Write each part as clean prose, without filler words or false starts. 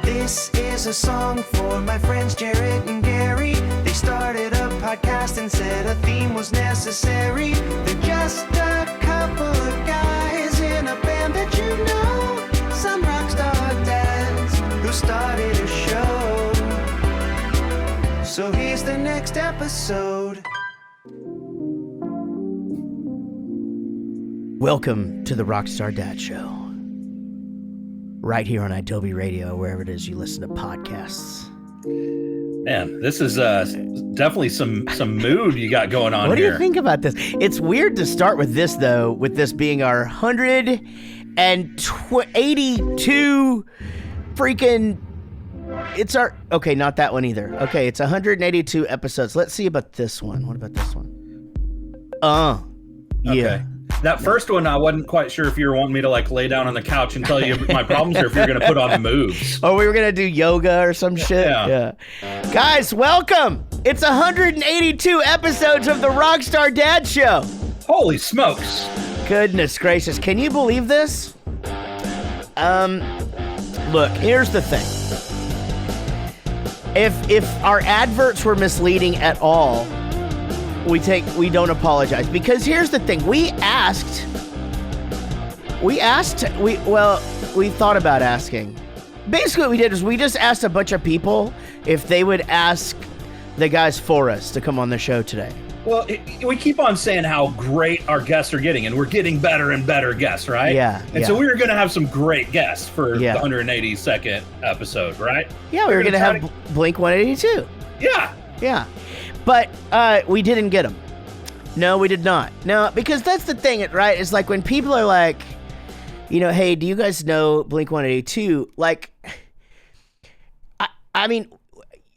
This is a song for my friends Jaret and Gary. They started a podcast and said a theme was necessary. They're just a couple of guys in a band that you know. Some rockstar dads who started a show. So here's the next episode. Welcome to the Rockstar Dad Show. Right here on Adobe Radio, wherever it is you listen to podcasts. Man, this is definitely some mood you got going on What here. do you think about this? It's weird to start with this, though, with this being our 182 freaking... It's our... Okay, not that one either. Okay, it's 182 episodes. Let's see about this one. What about this one? Yeah. Okay. That first one, I wasn't quite sure if you were wanting me to like lay down on the couch and tell you my problems or if you're going to put on the moves. Oh, we were going to do yoga or some shit? Yeah. Guys, welcome. It's 182 episodes of the Rockstar Dad Show. Holy smokes. Goodness gracious. Can you believe this? Look, here's the thing. If our adverts were misleading at all, we don't apologize, because here's the thing. We thought about asking. Basically what we did is we just asked a bunch of people if they would ask the guys for us to come on the show today. Well, we keep on saying how great our guests are getting, and we're getting better and better guests, right? Yeah. So we were going to have some great guests for Yeah. the 182nd episode, right? Yeah, we were going to have Blink 182. Yeah. Yeah. But we didn't get them. No, we did not. No, because that's the thing, right? It's like when people are like, you know, hey, do you guys know Blink 182? Like, I mean,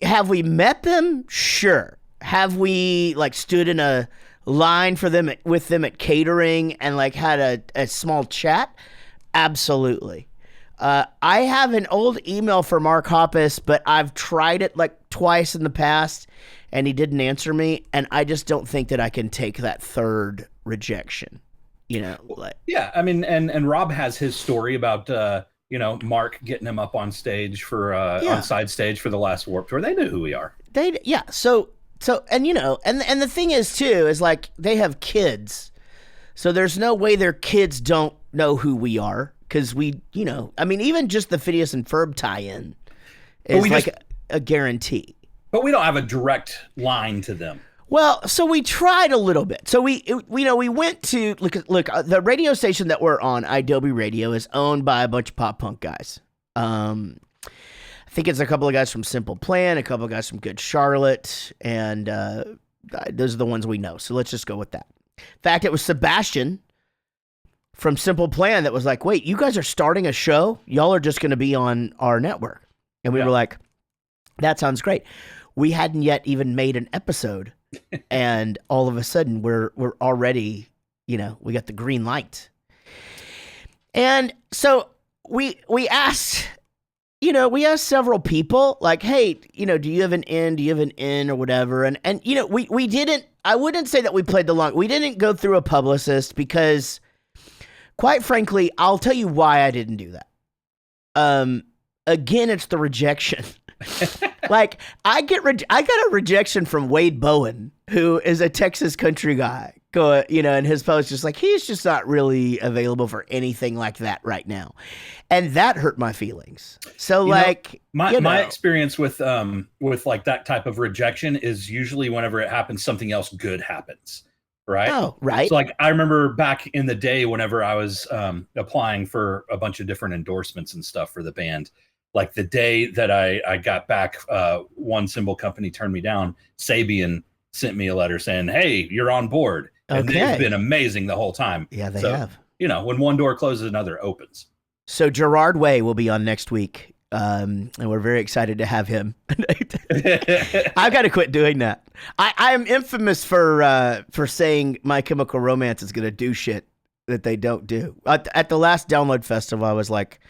have we met them? Sure. Have we like stood in a line for them with them at catering and like had a small chat? Absolutely. I have an old email for Mark Hoppus, but I've tried it like twice in the past and he didn't answer me, and I just don't think that I can take that third rejection. You know, like, yeah, I mean, and Rob has his story about Mark getting him up on stage for on side stage for the last Warped Tour. They knew who we are. So and you know, and the thing is too is like they have kids, so there's no way their kids don't know who we are, because we, you know, I mean, even just the Phineas and Ferb tie-in is like a guarantee. But we don't have a direct line to them. Well, so we tried a little bit. So we went to look. The radio station that we're on, Adobe Radio, is owned by a bunch of pop punk guys. I think it's a couple of guys from Simple Plan, a couple of guys from Good Charlotte, and those are the ones we know. So let's just go with that. In fact, it was Sebastian from Simple Plan that was like, "Wait, you guys are starting a show? Y'all are just going to be on our network?" And we were like, "That sounds great." We hadn't yet even made an episode, and all of a sudden we're already, you know, we got the green light. And so we asked, you know, several people like, hey, you know, do you have an in? Do you have an in or whatever? And you know, we didn't. I wouldn't say that we played the long. We didn't go through a publicist because, quite frankly, I'll tell you why I didn't do that. Again, it's the rejection. Like I got a rejection from Wade Bowen, who is a Texas country guy. You know, and his post just like, he's just not really available for anything like that right now, and that hurt my feelings. So my experience with like that type of rejection is usually whenever it happens, something else good happens. Right. Oh, right. So like I remember back in the day whenever I was applying for a bunch of different endorsements and stuff for the band. Like the day that I got back, one cymbal company turned me down. Sabian sent me a letter saying, "Hey, you're on board." And they've been amazing the whole time. Yeah, they have. You know, when one door closes, another opens. So Gerard Way will be on next week, and we're very excited to have him. I've got to quit doing that. I am infamous for saying My Chemical Romance is going to do shit that they don't do. At the last Download Festival, I was like,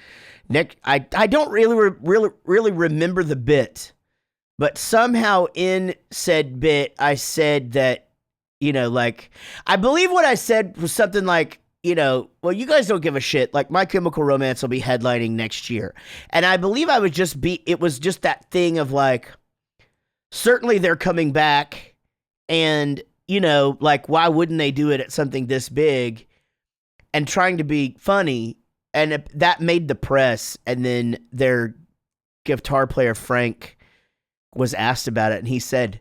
Nick, I don't really remember the bit, but somehow in said bit, I said that, you know, like, I believe what I said was something like, well, you guys don't give a shit. Like, My Chemical Romance will be headlining next year. And I believe it was just that thing of like, certainly they're coming back and, like, why wouldn't they do it at something this big and trying to be funny? And that made the press. And then their guitar player, Frank, was asked about it. And he said,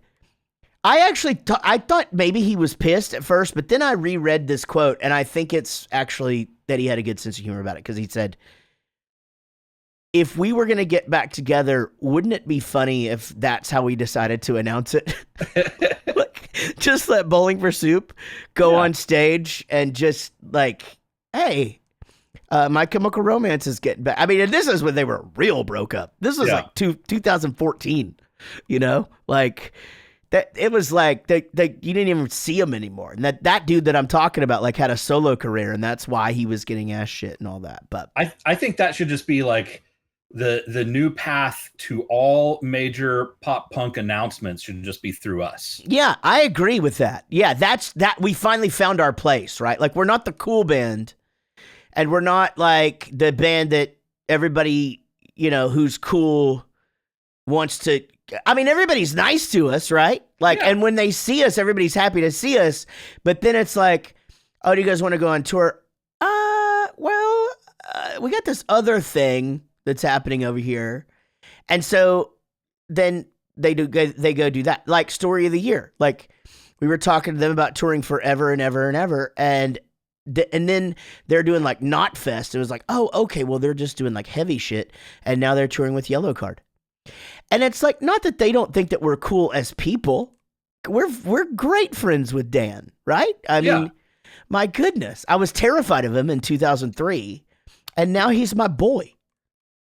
I thought maybe he was pissed at first, but then I reread this quote, and I think it's actually that he had a good sense of humor about it, because he said, if we were going to get back together, wouldn't it be funny if that's how we decided to announce it? Like, just let Bowling for Soup go on stage and just like, hey, My Chemical Romance is getting back. I mean, this is when they were real broke up. This was like 2014, like... That it was like they you didn't even see him anymore, and that dude that I'm talking about like had a solo career, and that's why he was getting ass shit and all that. But I think that should just be like the new path to all major pop punk announcements should just be through us. Yeah, I agree with that. Yeah, that we finally found our place, right? Like, we're not the cool band, and we're not like the band that everybody who's cool wants to. I mean, everybody's nice to us, right? Like, and when they see us, everybody's happy to see us. But then it's like, oh, do you guys want to go on tour? Well, we got this other thing that's happening over here. And so then they go do that. Like, Story of the Year. Like, we were talking to them about touring forever and ever and ever. And then they're doing like Knot Fest. It was like, oh, okay, well, they're just doing like heavy shit. And now they're touring with Yellow Card. And it's like, not that they don't think that we're cool as people. We're great friends with Dan, right? I mean, my goodness. I was terrified of him in 2003, and now he's my boy.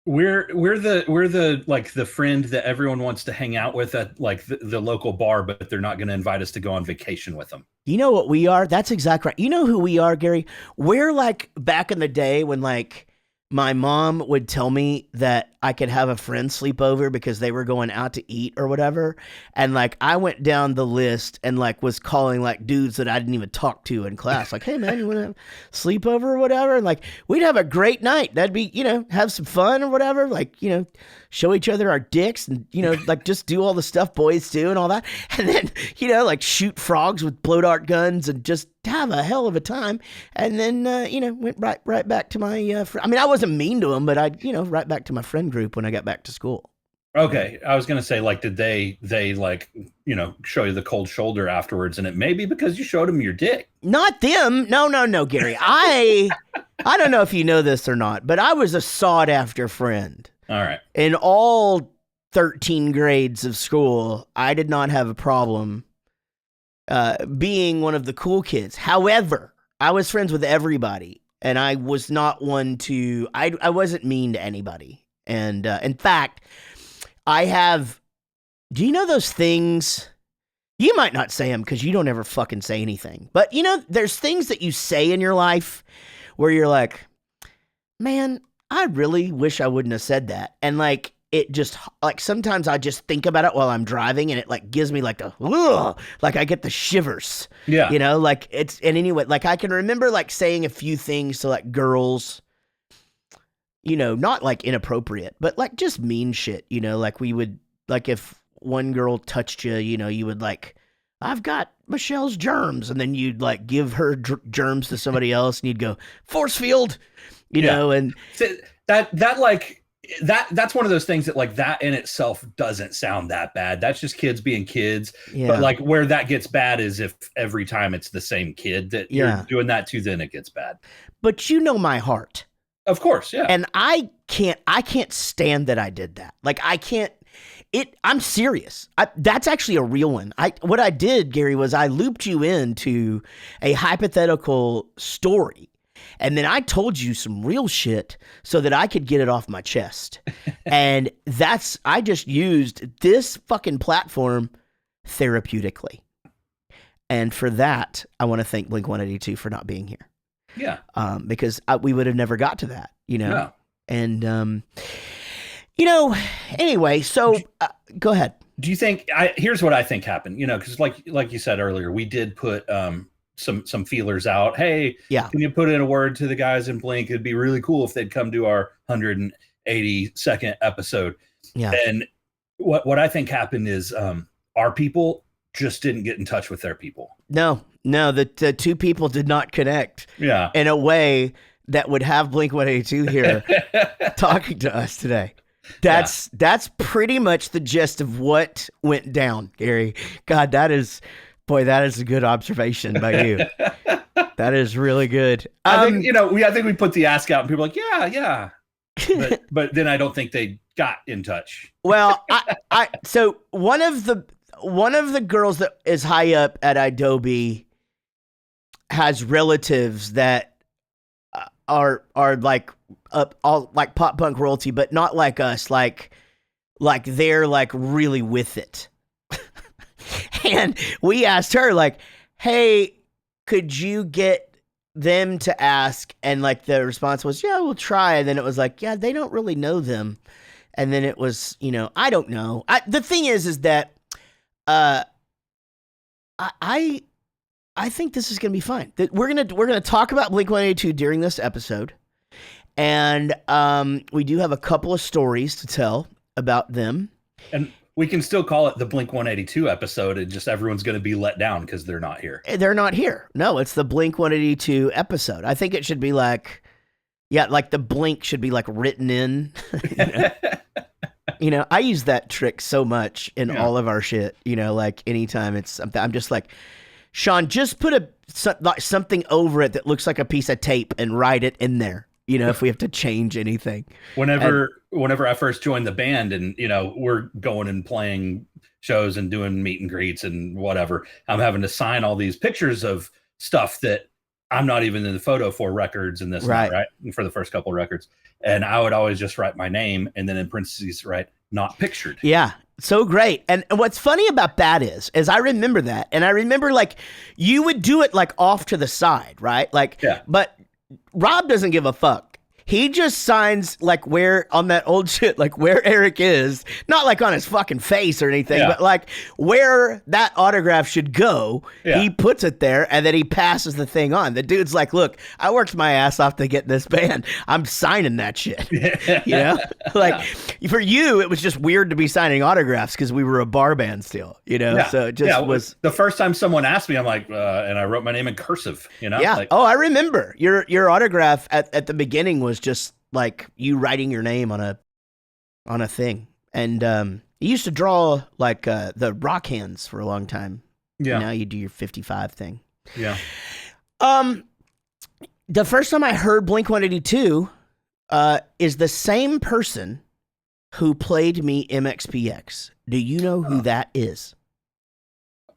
We're the like the friend that everyone wants to hang out with at like the local bar, but they're not going to invite us to go on vacation with them. You know what we are? That's exactly right. You know who we are, Gary? We're like back in the day when like my mom would tell me that I could have a friend sleep over because they were going out to eat or whatever. And like, I went down the list and like was calling like dudes that I didn't even talk to in class. Like, hey man, you want to sleep over or whatever? And like, we'd have a great night. That'd be, have some fun or whatever. Like, show each other our dicks and, like just do all the stuff boys do and all that. And then, like shoot frogs with blow dart guns and just have a hell of a time. And then, went right back to my, I mean, I wasn't mean to him, but I, right back to my friend group when I got back to school. Okay. I was going to say, like, did they like, show you the cold shoulder afterwards? And it may be because you showed them your dick. Not them. No, Gary. I don't know if you know this or not, but I was a sought after friend. All right. In all 13 grades of school, I did not have a problem being one of the cool kids. However, I was friends with everybody, and I was not one to, I wasn't mean to anybody. And in fact, do you know those things? You might not say them because you don't ever fucking say anything. But there's things that you say in your life where you're like, man, I really wish I wouldn't have said that. And like, it just like sometimes I just think about it while I'm driving and it like gives me like like I get the shivers. Yeah. Like it's, and anyway, like I can remember like saying a few things to like girls, not like inappropriate, but like just mean shit, like we would, like if one girl touched you, you would like, I've got Michelle's germs. And then you'd like give her germs to somebody else and you'd go force field, and so that's one of those things that like that in itself doesn't sound that bad. That's just kids being kids. Yeah. But like where that gets bad is if every time it's the same kid that you're doing that to, then it gets bad. But my heart. Of course, yeah. And I can't stand that I did that. Like I'm serious. That's actually a real one. What I did, Gary, was I looped you into a hypothetical story. And then I told you some real shit so that I could get it off my chest. And I just used this fucking platform therapeutically. And for that, I want to thank Blink-182 for not being here. Yeah. Because we would have never got to that, Yeah. And, anyway, so go ahead. Do you think, here's what I think happened, because like you said earlier, we did put some feelers out. Hey, Yeah. can you put in a word to the guys in Blink? It'd be really cool if they'd come to our 182nd episode. Yeah. And what I think happened is our people just didn't get in touch with their people. No, the two people did not connect. Yeah. In a way that would have Blink-182 here talking to us today. That's pretty much the gist of what went down, Gary. God, that is a good observation by you. That is really good. I think we put the ask out and people are like, yeah. But then I don't think they got in touch. Well, so one of the girls that is high up at Adobe has relatives that are like all like pop punk royalty, but not like us, like they're like really with it. And we asked her like, hey, could you get them to ask? And like the response was, yeah, we'll try. And then it was like, yeah, they don't really know them. And then it was, I don't know. The thing is that I think this is going to be fine. We're gonna talk about Blink-182 during this episode, and we do have a couple of stories to tell about them. And we can still call it the Blink-182 episode, and just everyone's going to be let down because they're not here. They're not here. No, it's the Blink-182 episode. I think it should be like, like the Blink should be like written in. I use that trick so much in all of our shit. Like anytime I'm just like, Sean, just put something over it that looks like a piece of tape and write it in there. If we have to change anything. Whenever I first joined the band, and we're going and playing shows and doing meet and greets and whatever, I'm having to sign all these pictures of stuff that I'm not even in the photo for records and this and that, right? For the first couple of records, and I would always just write my name and then in parentheses write not pictured. Yeah. So great. And what's funny about that is I remember that. And I remember like you would do it like off to the side, right? Like, but Rob doesn't give a fuck. He just signs like where on that old shit, like where Eric is, not like on his fucking face or anything, but like where that autograph should go. He puts it there and then he passes the thing on. The dude's like, look, I worked my ass off to get this band. I'm signing that shit. Like for you, it was just weird to be signing autographs because we were a bar band still, so it just was. The first time someone asked me, I'm like, and I wrote my name in cursive, Like, I remember your autograph at the beginning was just like you writing your name on a thing. And you used to draw like the rock hands for a long time. Yeah. And now you do your 55 thing. Yeah. The first time I heard Blink-182 is the same person who played me MXPX. Do you know who that is?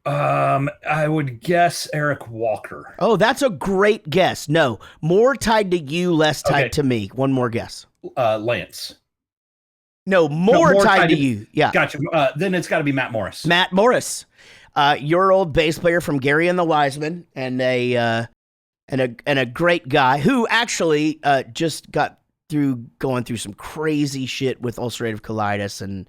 I would guess Eric Walker. Oh, that's a great guess. No, more tied to you, less tied to me. One more guess. Lance. No, more tied to you. Yeah. Gotcha. Then it's got to be Matt Morris. Matt Morris, your old bass player from Gary and the Wiseman, and a great guy who actually just got through going through some crazy shit with ulcerative colitis, and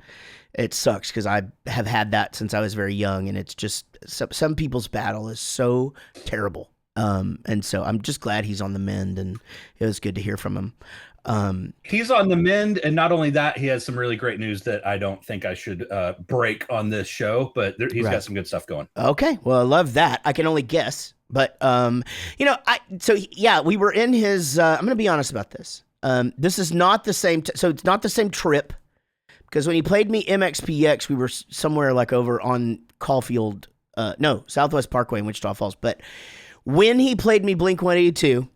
it sucks because I have had that since I was very young, and it's just some people's battle is so terrible. And so I'm just glad he's on the mend, and it was good to hear from him. He's on the mend, and not only that, he has some really great news that I don't think I should break on this show, but he's got some good stuff going. Okay, well, I love that. I can only guess, but we were in his. I'm going to be honest about this. This is not the same. So it's not the same trip. Because when he played me MXPX, we were somewhere like over on Caulfield, Southwest Parkway in Wichita Falls. But when he played me Blink-182,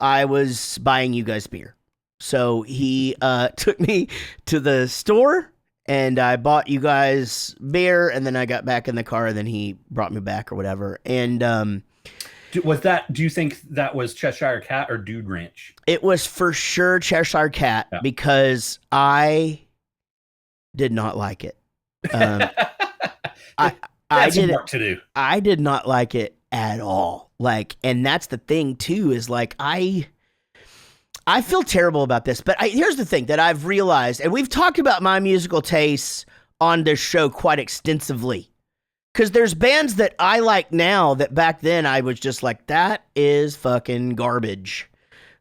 I was buying you guys beer. So he took me to the store and I bought you guys beer, and then I got back in the car, and then he brought me back or whatever. And do you think that was Cheshire Cat or Dude Ranch? It was for sure Cheshire Cat because I did not like it. I did work to do. I did not like it at all. Like, and that's the thing too, is like, I feel terrible about this, but here's the thing that I've realized, and we've talked about my musical tastes on this show quite extensively. Because there's bands that I like now that back then I was just like, that is fucking garbage.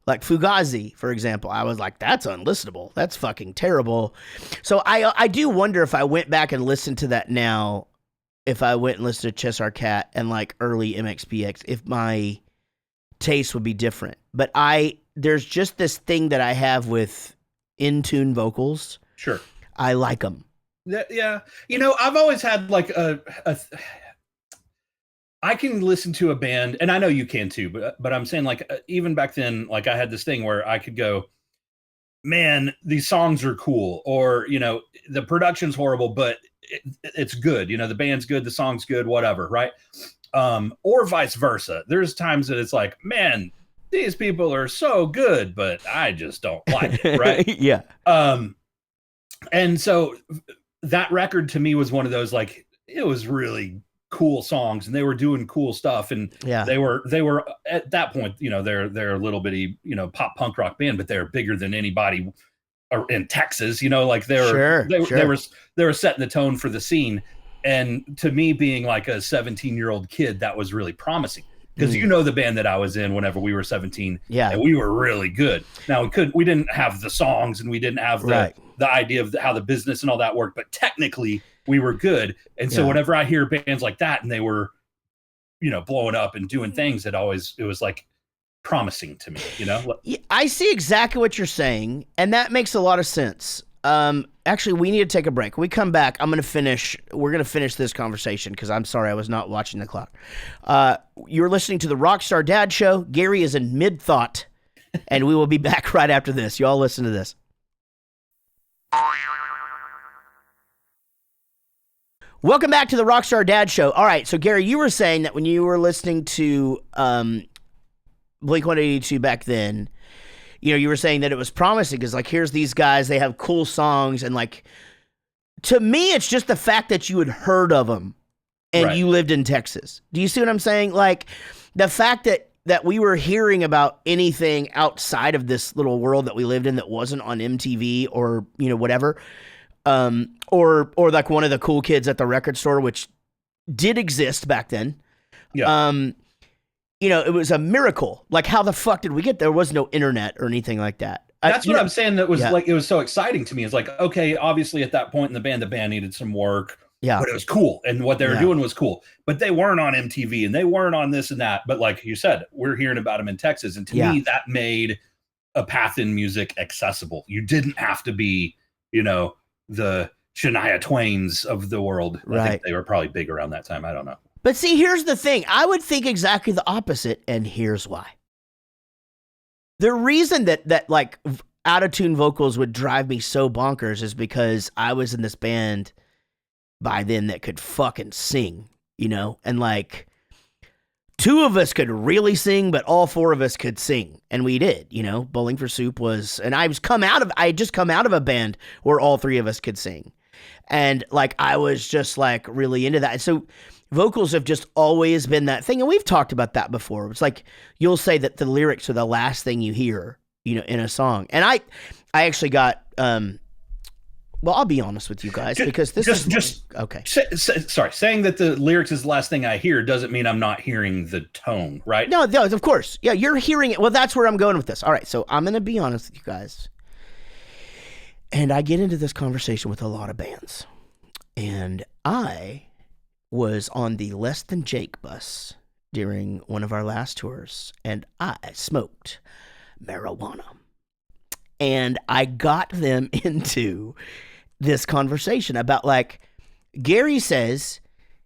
Like Fugazi, for example. I was like, that's unlistenable. That's fucking terrible. So I do wonder if I went back and listened to that now, if I went and listened to Cheshire Cat and like early MXPX, if my taste would be different. But there's just this thing that I have with in-tune vocals. Sure. I like them. Yeah. I've always had like I can listen to a band, and I know you can too, but I'm saying like even back then, like I had this thing where I could go, man, these songs are cool, or the production's horrible, but it's good. The band's good, the song's good, whatever, right? Or vice versa. There's times that it's like, man, these people are so good, but I just don't like it, right? Yeah. And so that record to me was one of those, like, it was really cool songs, and they were doing cool stuff, and they were at that point, they're a little bitty, pop punk rock band, but they're bigger than anybody in Texas, like they were setting the tone for the scene. And to me, being like a 17-year-old kid, that was really promising, because the band that I was in whenever we were 17, and we were really good. Now we didn't have the songs, and we didn't have the idea of how the business and all that worked, but technically we were good. And so whenever I hear bands like that and they were, blowing up and doing things, it was like promising to me, I see exactly what you're saying, and that makes a lot of sense. Actually, we need to take a break. When we come back, we're going to finish this conversation, because I'm sorry I was not watching the clock. You're listening to the Rockstar Dad Show. Gary is in mid-thought, and we will be back right after this. Y'all listen to this. Welcome back to the Rockstar Dad Show. All right, so Gary, you were saying that when you were listening to Blink-182 back then, you were saying that it was promising, because like, here's these guys, they have cool songs, and like, to me, it's just the fact that you had heard of them and you lived in Texas. Do you see what I'm saying? Like, the fact that we were hearing about anything outside of this little world that we lived in that wasn't on MTV or, whatever, or like one of the cool kids at the record store, which did exist back then. Yeah. It was a miracle. Like, how the fuck did we get there? There was no internet or anything like that. That's what I'm saying. That was like, it was so exciting to me. It's like, okay, obviously at that point in the band needed some work, but it was cool. And what they were doing was cool, but they weren't on MTV and they weren't on this and that. But like you said, we're hearing about them in Texas. And to me, that made a path in music accessible. You didn't have to be, the Shania Twains of the world. Right. I think they were probably big around that time. I don't know. But see, here's the thing. I would think exactly the opposite, and here's why. The reason that like out-of-tune vocals would drive me so bonkers is because I was in this band by then that could fucking sing, and like, two of us could really sing, but all four of us could sing, and we did. Bowling for Soup was, and I had just come out of a band where all three of us could sing, and like, I was just like really into that. And so vocals have just always been that thing, and we've talked about that before. It's like, you'll say that the lyrics are the last thing you hear, in a song. And I actually got, well, I'll be honest with you guys, because this is okay. Saying that the lyrics is the last thing I hear doesn't mean I'm not hearing the tone, right? No, of course. Yeah, you're hearing it. Well, that's where I'm going with this. All right, so I'm going to be honest with you guys. And I get into this conversation with a lot of bands. And I was on the Less Than Jake bus during one of our last tours, and I smoked marijuana. And I got them into this conversation about, like, Gary says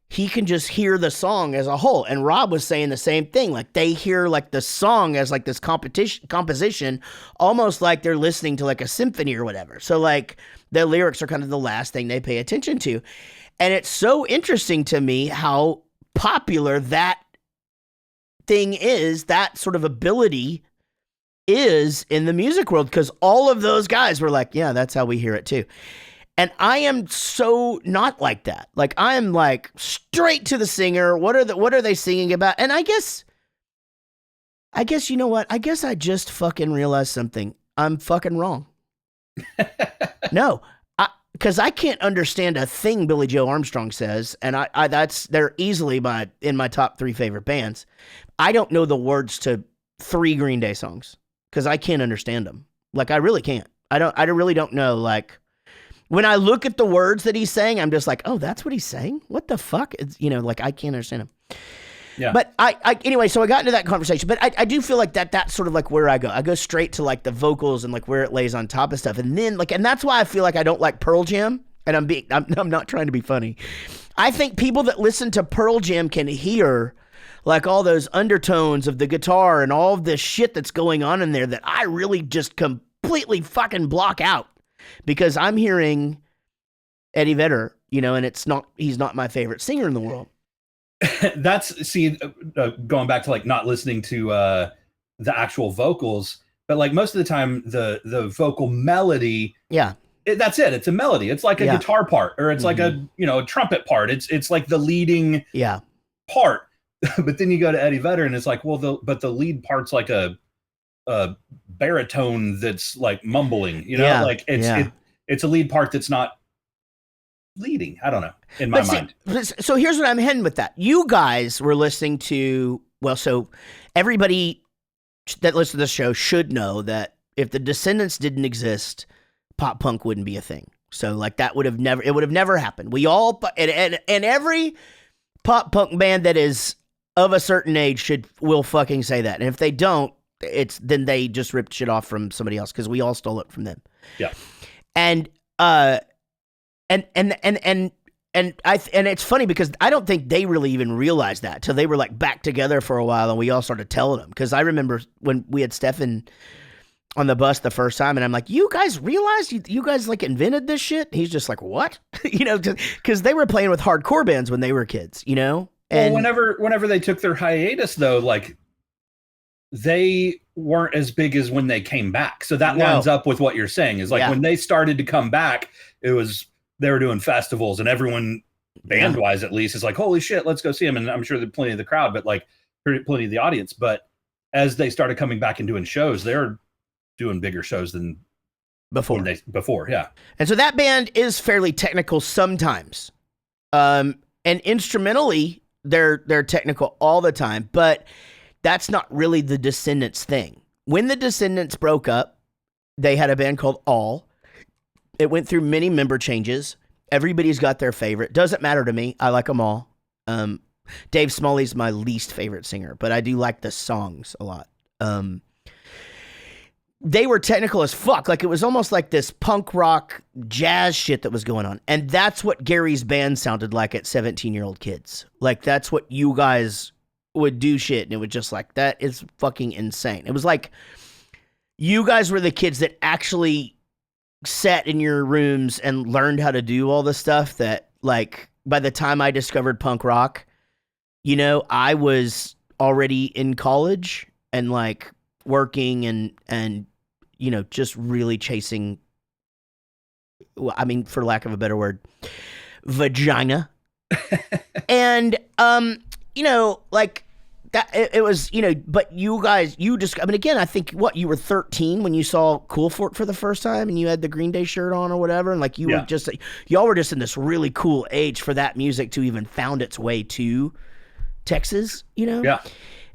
he can just hear the song as a whole, and Rob was saying the same thing. Like, they hear like the song as like this composition, almost like they're listening to like a symphony or whatever. So like, the lyrics are kind of the last thing they pay attention to. And it's so interesting to me how popular that thing is, that sort of ability is in the music world, because all of those guys were like, yeah, that's how we hear it too. And I am so not like that. Like, I am like straight to the singer. What are they singing about? And I guess you know what? I guess I just fucking realized something. I'm fucking wrong. No. because I can't understand a thing Billy Joe Armstrong says, and they're easily in my top 3 favorite bands. I don't know the words to 3 Green Day songs because I can't understand them. Like, I really can't. I really don't know. Like, when I look at the words that he's saying, I'm just like, oh, that's what he's saying? What the fuck? It's, like, I can't understand him. Yeah. But anyway, so I got into that conversation, but I do feel like that's sort of like where I go. I go straight to like the vocals and like where it lays on top of stuff. And then and that's why I feel like I don't like Pearl Jam. And I'm not trying to be funny. I think people that listen to Pearl Jam can hear like all those undertones of the guitar and all of this shit that's going on in there that I really just completely fucking block out because I'm hearing Eddie Vedder, and he's not my favorite singer in the world. Going back to like not listening to the actual vocals, but like most of the time the vocal melody, that's it. It's a melody. It's like a guitar part, or it's like a trumpet part. It's like the leading part. But then you go to Eddie Vedder and it's like, well, the lead part's like a baritone that's like mumbling, like it's a lead part that's not leading. I don't know, in my mind. So here's what I'm heading with that. You guys were listening to, so everybody that listens to the show should know that if the Descendants didn't exist, pop punk wouldn't be a thing. So like it would have never happened. We all, and every pop punk band that is of a certain age will fucking say that. And if they don't, then they just ripped shit off from somebody else because we all stole it from them. Yeah. And it's funny because I don't think they really even realized that till they were like back together for a while and we all started telling them. Because I remember when we had Stefan on the bus the first time and I'm like, you guys realized you guys like invented this shit? And he's just like, what? Because they were playing with hardcore bands when they were kids, And whenever they took their hiatus though, like they weren't as big as when they came back. So that lines up with what you're saying is like when they started to come back, they were doing festivals and everyone band wise, at least, is like, holy shit, let's go see them. And I'm sure there's plenty of the crowd, but like plenty of the audience. But as they started coming back and doing shows, they're doing bigger shows than before. Yeah. And so that band is fairly technical sometimes. And instrumentally, they're technical all the time, but that's not really the Descendants thing. When the Descendants broke up, they had a band called All. It went through many member changes. Everybody's got their favorite. Doesn't matter to me. I like them all. Dave Smalley's my least favorite singer, but I do like the songs a lot. They were technical as fuck. Like it was almost like this punk rock jazz shit that was going on. And that's what Gary's band sounded like at 17-year-old kids. Like that's what you guys would do shit. And it was just like, that is fucking insane. It was like you guys were the kids that actually sat in your rooms and learned how to do all the stuff that like by the time I discovered punk rock, I was already in college and like working and just really chasing, for lack of a better word, vagina. And like that it was, but you guys, again, I think you were 13 when you saw Cool for the first time and you had the Green Day shirt on or whatever. And like, y'all were just in this really cool age for that music to even found its way to Texas, Yeah.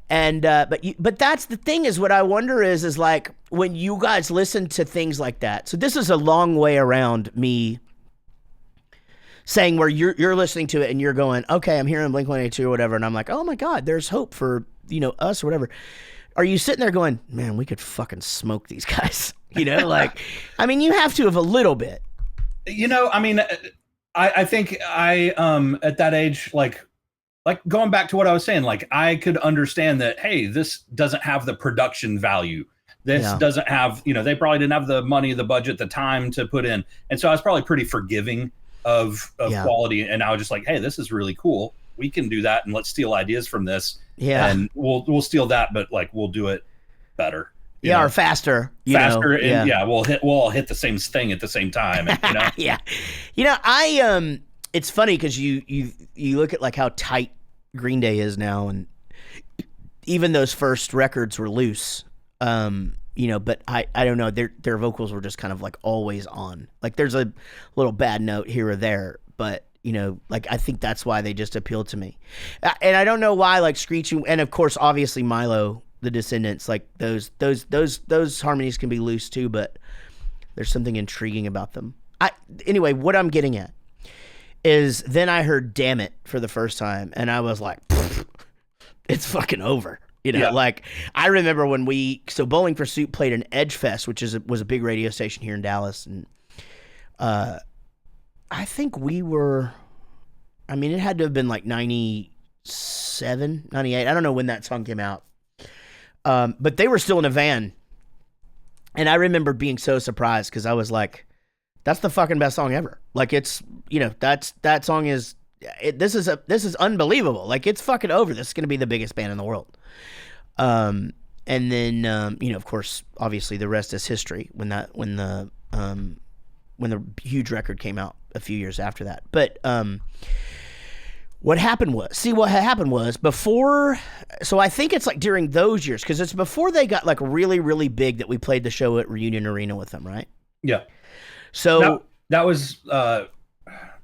And, but that's the thing is what I wonder is like when you guys listen to things like that. So this is a long way around me saying where you're listening to it and you're going, okay, I'm hearing Blink-182 or whatever. And I'm like, oh my God, there's hope for, us or whatever. Are you sitting there going, man, we could fucking smoke these guys? You have to have a little bit. I think at that age, like going back to what I was saying, like I could understand that, hey, this doesn't have the production value. This doesn't have, they probably didn't have the money, the budget, the time to put in. And so I was probably pretty forgiving of quality. And I was just like, hey, this is really cool. We can do that. And let's steal ideas from this. Yeah. And we'll steal that, but like, we'll do it better. Or faster. And we'll all hit the same thing at the same time. And, Yeah. It's funny because you look at like how tight Green Day is now, and even those first records were loose. but I don't know. Their vocals were just kind of like always on. Like there's a little bad note here or there, but like I think that's why they just appealed to me. And I don't know why, like Screeching, and of course, obviously Milo, the Descendants, like those harmonies can be loose too, but there's something intriguing about them. Anyway, what I'm getting at is then I heard "Damn It" for the first time, and I was like, it's fucking over. Like I remember when Bowling for Soup played an Edge Fest, which was a big radio station here in Dallas, and I think we were, it had to have been like 97, 98. I don't know when that song came out. But they were still in a van. And I remember being so surprised because I was like, that's the fucking best song ever. Like it's, that song is, this is unbelievable. Like it's fucking over. This is going to be the biggest band in the world. And then, of course, obviously the rest is history when the huge record came out a few years after that. But, what happened was before, so I think it's like during those years, because it's before they got like really, really big that we played the show at Reunion Arena with them, right? Yeah. So that was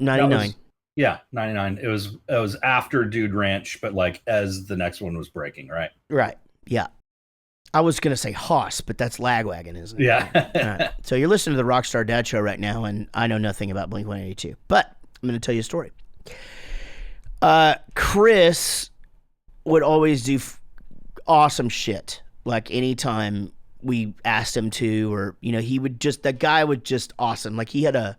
99. Yeah, 99. It was after Dude Ranch, but like as the next one was breaking, right? Right. Yeah. I was going to say Hoss, but that's Lagwagon, isn't it? Yeah. All right. So you're listening to the Rockstar Dad Show right now, and I know nothing about Blink-182, but I'm going to tell you a story. Chris would always do awesome shit. Like anytime we asked him to, or the guy would just awesome. Like he had a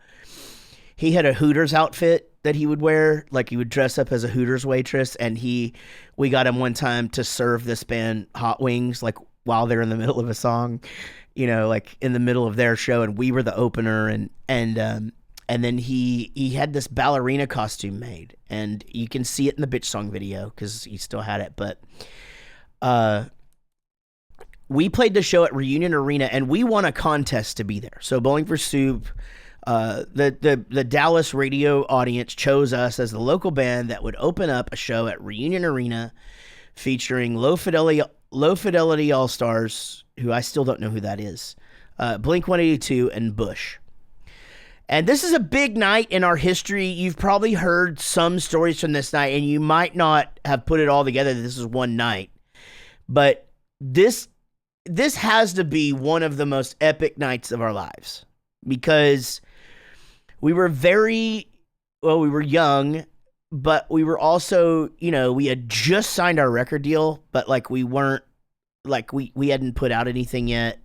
Hooters outfit that he would wear. Like he would dress up as a Hooters waitress, and we got him one time to serve this band hot wings, like while they're in the middle of a song, like in the middle of their show, and we were the opener, and then he had this ballerina costume made, and you can see it in the Bitch Song video because he still had it. But we played the show at Reunion Arena, and we won a contest to be there. So Bowling for Soup, the Dallas radio audience chose us as the local band that would open up a show at Reunion Arena featuring Low Fidelity All-Stars, who I still don't know who that is, Blink-182, and Bush. And this is a big night in our history. You've probably heard some stories from this night, and you might not have put it all together that this is one night. But this has to be one of the most epic nights of our lives, because we were we were young, but we were also, we had just signed our record deal, but like we weren't, like we hadn't put out anything yet.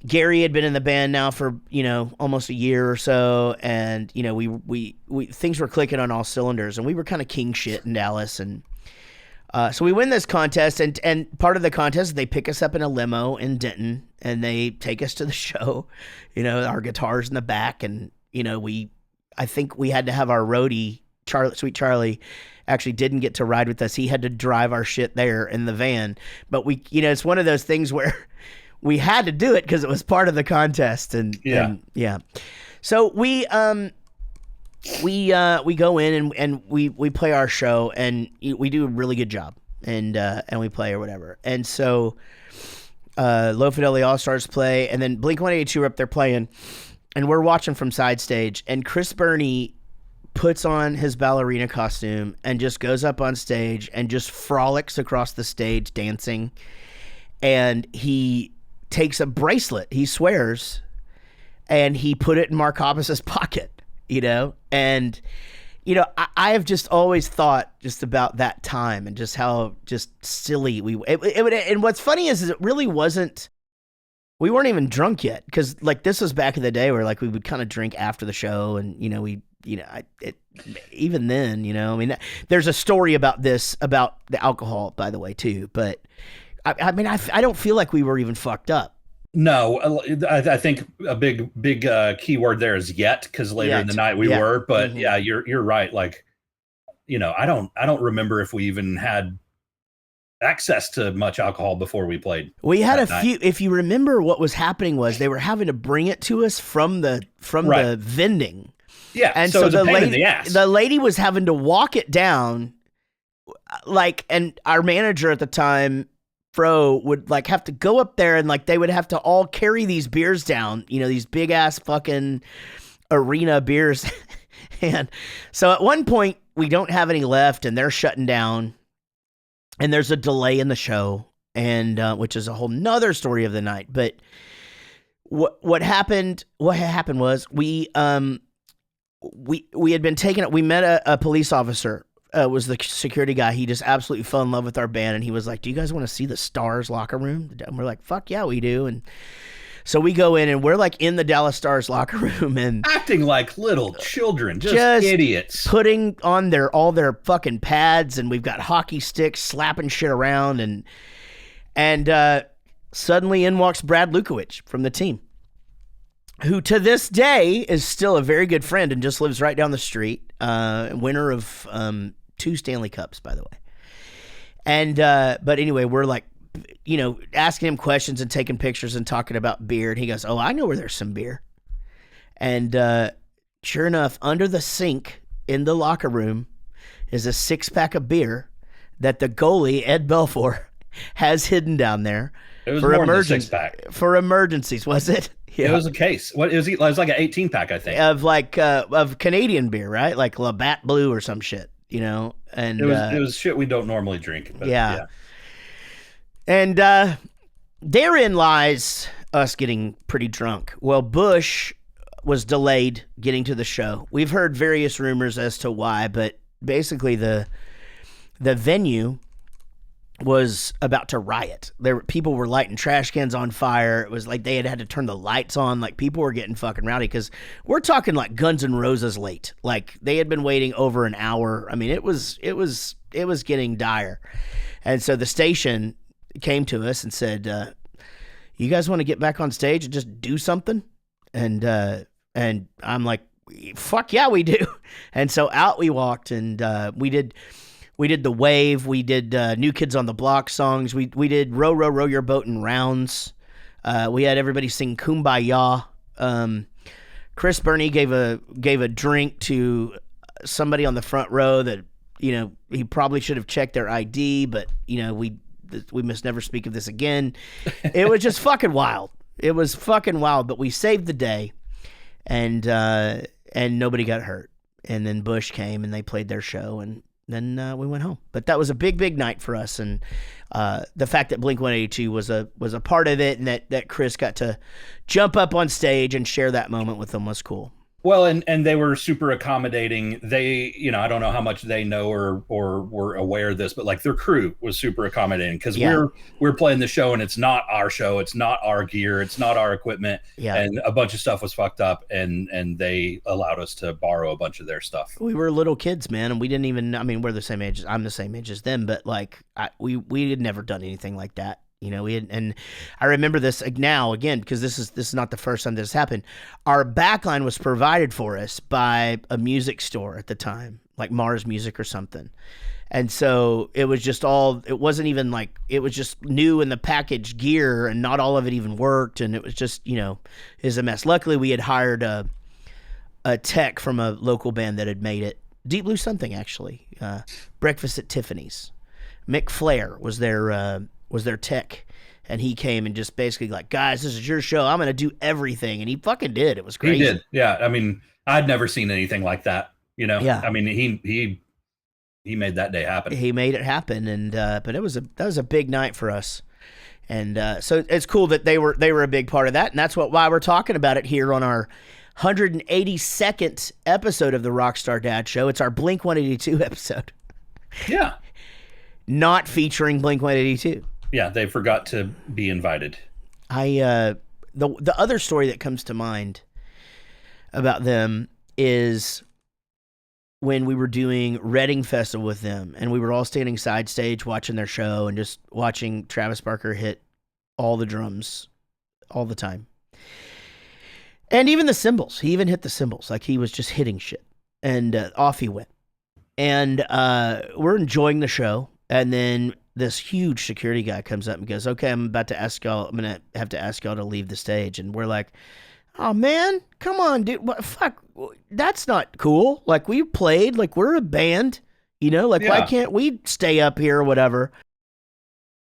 Gary had been in the band now for, almost a year or so, and, we things were clicking on all cylinders, and we were kind of king shit in Dallas, and so we win this contest, and part of the contest, they pick us up in a limo in Denton, and they take us to the show, our guitars in the back, and, I think we had to have our roadie, Sweet Charlie, actually didn't get to ride with us. He had to drive our shit there in the van, but we, it's one of those things where we had to do it because it was part of the contest, and yeah. So we go in and we play our show, and we do a really good job, and we play or whatever. And so Low Fidelity All Stars play, and then Blink-182 are up there playing, and we're watching from side stage, and Chris Burney puts on his ballerina costume and just goes up on stage and just frolics across the stage dancing, and he takes a bracelet, he swears, and he put it in Mark Hoppus's pocket, and I have just always thought just about that time and just how just silly and what's funny is it really wasn't, we weren't even drunk yet, because like this was back in the day where like we would kind of drink after the show, and even then, there's a story about this, about the alcohol, by the way, too, but I don't feel like we were even fucked up. No, I think a big key word there is yet, because later in the night we were, but mm-hmm. Yeah, you're right. Like, I don't remember if we even had access to much alcohol before we played. We had a few. If you remember, what was happening was they were having to bring it to us from the vending. Yeah, and so the pain in the ass. The lady was having to walk it down, like, and our manager at the time fro would like have to go up there and like they would have to all carry these beers down, these big ass fucking arena beers. And so at one point we don't have any left and they're shutting down and there's a delay in the show, and which is a whole nother story of the night. But what happened was we had been taken. We met a police officer, was the security guy. He just absolutely fell in love with our band, and he was like, "Do you guys want to see the Stars locker room?" And we're like, "Fuck yeah, we do." And so we go in, and we're like in the Dallas Stars locker room and acting like little children, just idiots, putting on all their fucking pads, and we've got hockey sticks, slapping shit around, and suddenly in walks Brad Lukowich from the team, who to this day is still a very good friend and just lives right down the street. Winner of 2 Stanley Cups, by the way. And but anyway, we're like, asking him questions and taking pictures and talking about beer. And he goes, "Oh, I know where there's some beer." And sure enough, under the sink in the locker room is a 6-pack of beer that the goalie, Ed Belfour, has hidden down there. It was more than a 6-pack. For emergencies, was it? Yeah. It was a case. It was like an 18-pack, I think. Of Canadian beer, right? Like Labatt Blue or some shit, And it was shit we don't normally drink. But yeah. And therein lies us getting pretty drunk. Well, Bush was delayed getting to the show. We've heard various rumors as to why, but basically the venue was about to riot. People were lighting trash cans on fire. It was like they had to turn the lights on. Like people were getting fucking rowdy because we're talking like Guns N' Roses late. Like they had been waiting over an hour. I mean, it was getting dire. And so the station came to us and said, "You guys want to get back on stage and just do something?" And I'm like, "Fuck yeah, we do." And so out we walked, and we did the Wave. We did New Kids on the Block songs. We did Row, Row, Row Your Boat in Rounds. We had everybody sing Kumbaya. Chris Burney gave a drink to somebody on the front row that, he probably should have checked their ID, but, we must never speak of this again. It was just fucking wild. It was fucking wild, but we saved the day, and nobody got hurt. And then Bush came and they played their show, and then we went home. But that was a big, big night for us, and the fact that Blink-182 was a part of it, and that Chris got to jump up on stage and share that moment with them was cool. Well, and they were super accommodating. They, I don't know how much they know or were aware of this, but like their crew was super accommodating because we're playing the show and it's not our show, it's not our gear, it's not our equipment, and a bunch of stuff was fucked up, and they allowed us to borrow a bunch of their stuff. We were little kids, man, and we didn't even. I mean, we're the same age. I'm the same age as them, but like we had never done anything like that. We had, and I remember this now again because this is not the first time this happened. Our backline was provided for us by a music store at the time, like Mars Music or something, and so it was just all. It wasn't even like it was just new in the packaged gear, and not all of it even worked, and it was just is a mess. Luckily, we had hired a tech from a local band that had made it. Deep Blue something actually. Breakfast at Tiffany's. Mick Flair was their tech, and he came and just basically like, "Guys, this is your show. I'm going to do everything." And he fucking did. It was crazy. He did. Yeah. I mean, I'd never seen anything like that, Yeah. I mean, he made that day happen. He made it happen. And, but that was a big night for us. And, so it's cool that they were a big part of that. And that's why we're talking about it here on our 182nd episode of the Rockstar Dad Show. It's our Blink-182 episode. Yeah. Not featuring Blink-182. Yeah, they forgot to be invited. The other story that comes to mind about them is when we were doing Reading Festival with them, and we were all standing side stage watching their show and just watching Travis Barker hit all the drums all the time. And even the cymbals. He even hit the cymbals. Like he was just hitting shit. And off he went. And we're enjoying the show. And then this huge security guy comes up and goes, "Okay, I'm going to have to ask y'all to leave the stage." And we're like, "Oh man, come on, dude. What, fuck, that's not cool. Like we played, like we're a band, Why can't we stay up here or whatever?"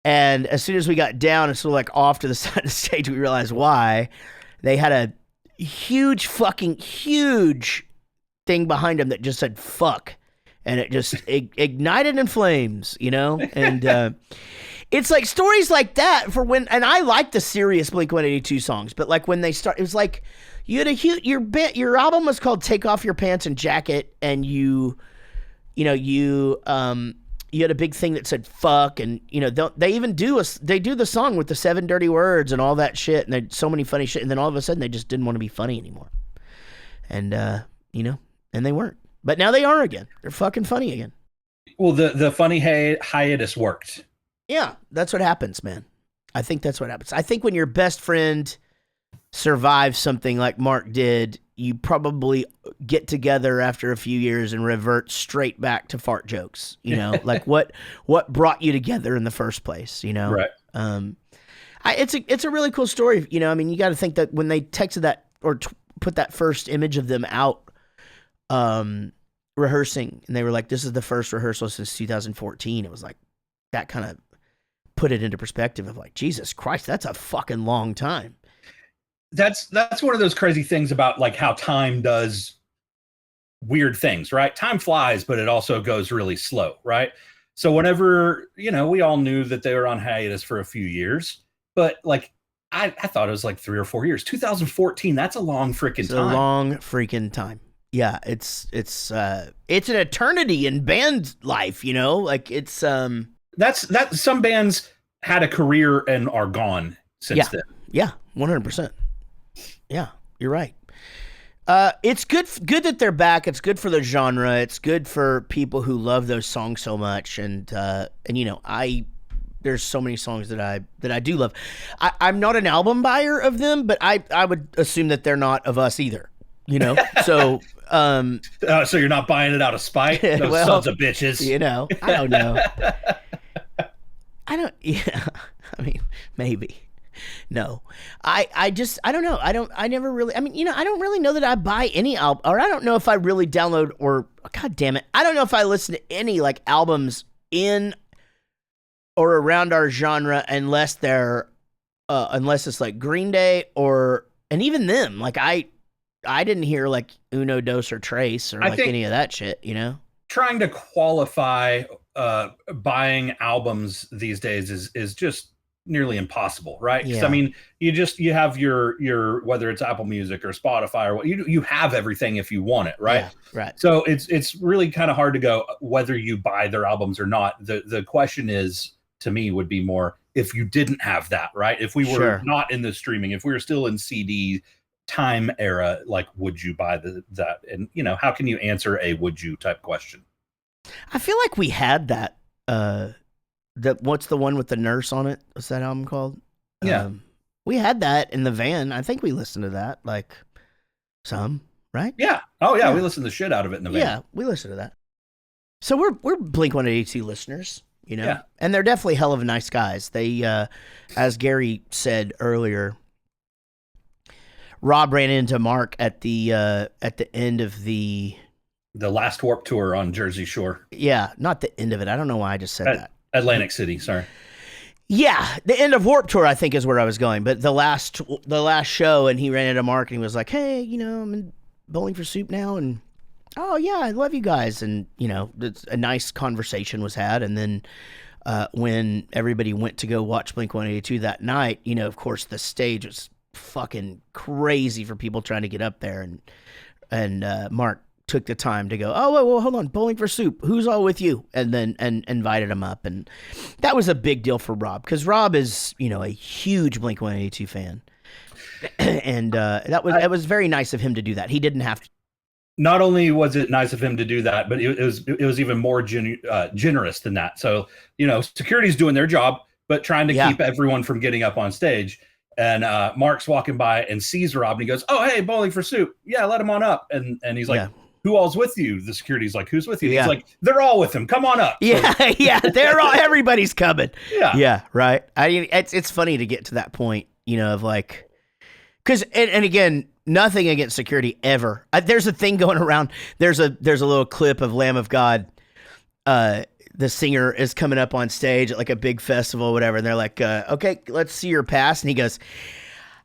And as soon as we got down and sort of like off to the side of the stage, we realized why. They had a huge thing behind them that just said fuck. And it just ignited in flames, you know? And it's like stories like that for when, and I like the serious Blink-182 songs, but like when they start, it was like you had your album was called Take Off Your Pants and Jacket, and you had a big thing that said fuck, and they even do the song with the 7 dirty words and all that shit, and there's so many funny shit, and then all of a sudden they just didn't want to be funny anymore. And and they weren't. But now they are again. They're fucking funny again. Well, the funny hiatus worked. Yeah, that's what happens, man. I think that's what happens. I think when your best friend survives something like Mark did, you probably get together after a few years and revert straight back to fart jokes. Like what brought you together in the first place? Right. It's a really cool story. You got to think that when they texted that or put that first image of them out rehearsing, and they were like, "This is the first rehearsal since 2014." It was like that kind of put it into perspective of like, Jesus Christ, that's a fucking long time. That's one of those crazy things about like how time does weird things, right? Time flies, but it also goes really slow, right? So whenever, we all knew that they were on hiatus for a few years, but like I thought it was like 3 or 4 years. 2014, that's a long freaking time. A long freaking time. Yeah, it's an eternity in band life, like it's that's some bands had a career and are gone since then. Yeah, 100%. Yeah, you're right. It's good that they're back. It's good for the genre. It's good for people who love those songs so much. And there's so many songs that I do love. I'm not an album buyer of them, but I would assume that they're not of us either. So so you're not buying it out of spite? Those sons of bitches. I don't know. Yeah, I mean, maybe. No, I don't know. I don't really know that I buy any album, or I don't know if I really download or, God damn it, I don't know if I listen to any like albums in or around our genre unless it's like Green Day and even them, like I didn't hear like Uno, Dos, or Trace or like any of that shit, Trying to qualify buying albums these days is just nearly impossible, right? Yeah. You have your whether it's Apple Music or Spotify or what, you have everything if you want it, right? Yeah, right. So it's really kind of hard to go whether you buy their albums or not. The question is, to me, would be more if you didn't have that, right? If we were not in the streaming, if we were still in CD time era, like would you buy that? And how can you answer a would you type question? I feel like we had that. What's the one with the nurse on it? What's that album called? Yeah, we had that in the van. I think we listened to that like some, right? Yeah. Oh yeah, we listened the shit out of it in the van. Yeah, we listened to that. So we're Blink-182 listeners, Yeah. And they're definitely hell of nice guys. They, as Gary said earlier, Rob ran into Mark at the end of the last Warped Tour on Jersey Shore. Yeah, not the end of it. I don't know why I just said that. Atlantic City, sorry. Yeah, the end of Warped Tour, I think, is where I was going. But the last show, and he ran into Mark, and he was like, "Hey, I'm in Bowling for Soup now," and oh yeah, I love you guys, and a nice conversation was had, and then when everybody went to go watch Blink-182 that night, of course the stage was fucking crazy for people trying to get up there, and Mark took the time to go, oh, well, hold on, Bowling for Soup, who's all with you? And then invited him up. And that was a big deal for Rob, because Rob is, a huge Blink-182 fan. And that was very nice of him to do that. He didn't have to. Not only was it nice of him to do that, but it was even more generous than that. So, security's doing their job, but trying to keep everyone from getting up on stage. And Mark's walking by and sees Rob, and he goes, "Oh, hey, Bowling for Soup. Yeah, let him on up." And he's like, "Who all's with you?" The security's like, "Who's with you?" Yeah. He's like, "They're all with him. Come on up." Yeah, so, they're all. Everybody's coming. Yeah, right. I mean, it's funny to get to that point, of like, because and again, nothing against security ever. There's a thing going around. There's a little clip of Lamb of God. the singer is coming up on stage at like a big festival or whatever, and they're like, okay, let's see your pass. And he goes,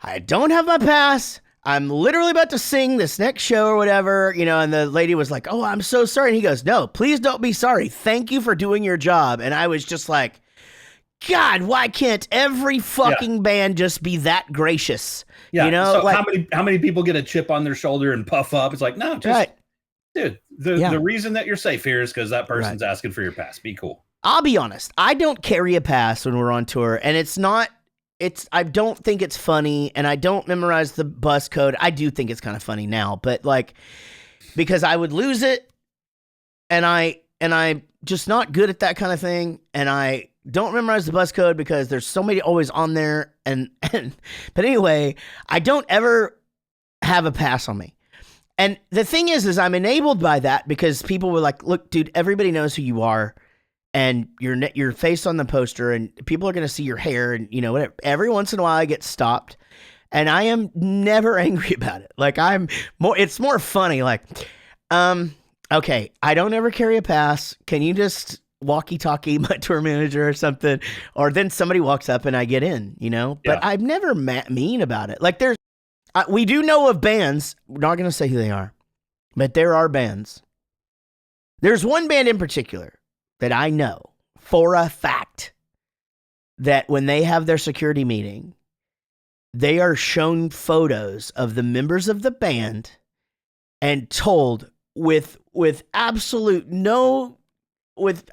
I don't have my pass. I'm literally about to sing this next show or whatever, you know, and the lady was like, oh, I'm so sorry. And he goes, no, please don't be sorry. Thank you for doing your job. And I was just like, God, why can't every fucking band just be that gracious? Yeah. You know, so like, how many people get a chip on their shoulder and puff up? It's like, no, just right. Dude, the reason that you're safe here is because that person's asking for your pass. Be cool. I'll be honest. I don't carry a pass when we're on tour, and I don't think it's funny, and I don't memorize the bus code. I do think it's kind of funny now, but like, because I would lose it, and I'm just not good at that kind of thing, and I don't memorize the bus code because there's so many always on there, but anyway, I don't ever have a pass on me. And the thing is I'm enabled by that because people were like, look, dude, everybody knows who you are, and your face on the poster, and people are going to see your hair, and you know, whatever. Every once in a while I get stopped, and I am never angry about it. Like it's more funny. Like, okay, I don't ever carry a pass. Can you just walkie-talkie my tour manager or something? Or then somebody walks up and I get in, you know, but I'm never mean about it. Like we do know of bands, we're not going to say who they are, but there are bands. There's one band in particular that I know for a fact that when they have their security meeting, they are shown photos of the members of the band and told with absolute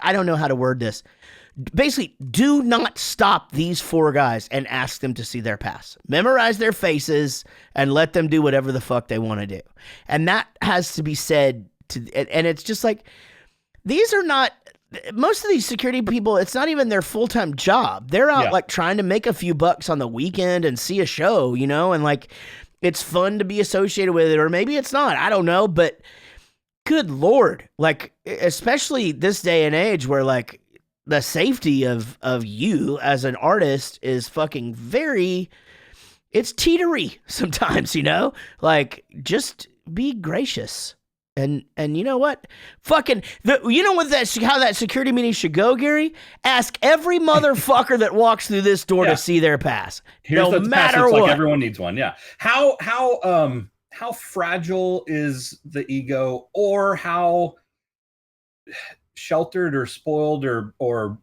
I don't know how to word this. Basically, do not stop these 4 guys and ask them to see their pass. Memorize their faces and let them do whatever the fuck they want to do. And that has to be said and it's just like, these are not, most of these security people, it's not even their full-time job. They're out like trying to make a few bucks on the weekend and see a show, you know, and like, it's fun to be associated with it, or maybe it's not, I don't know, but good Lord, like, especially this day and age where like, the safety of you as an artist is fucking it's teetery sometimes, you know? Like, just be gracious. And you know what? You know what how that security meeting should go, Gary? Ask every motherfucker that walks through this door to see their pass. Here's no matter pass, what. Like everyone needs one, yeah. How fragile is the ego, or how sheltered or spoiled or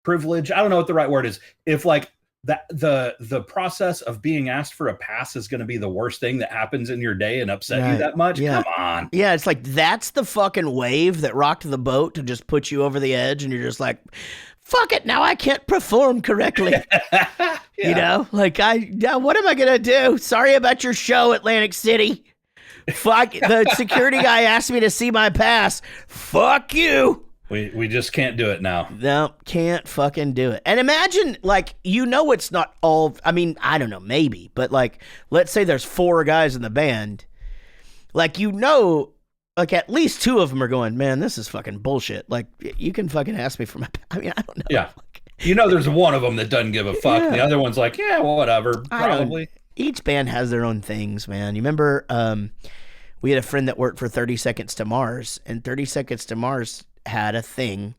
privileged, I don't know what the right word is, if like that the process of being asked for a pass is going to be the worst thing that happens in your day and upset you that much. Come on. Yeah, it's like that's the fucking wave that rocked the boat to just put you over the edge, and you're just like, fuck it, now I can't perform correctly. You know, like what am I gonna do? Sorry about your show, Atlantic City. Fuck, the security guy asked me to see my pass. Fuck you. We just can't do it now. No, can't fucking do it. And imagine, like, you know, it's not all, I mean, I don't know, maybe, but like, let's say there's 4 guys in the band. Like, you know, like at least 2 of them are going, man, this is fucking bullshit. Like, you can fucking ask me for my, I mean, I don't know. Yeah. You know, there's one of them that doesn't give a fuck. Yeah. The other one's like, yeah, well, whatever. Probably. Each band has their own things, man. You remember, we had a friend that worked for 30 Seconds to Mars, and 30 Seconds to Mars had a thing.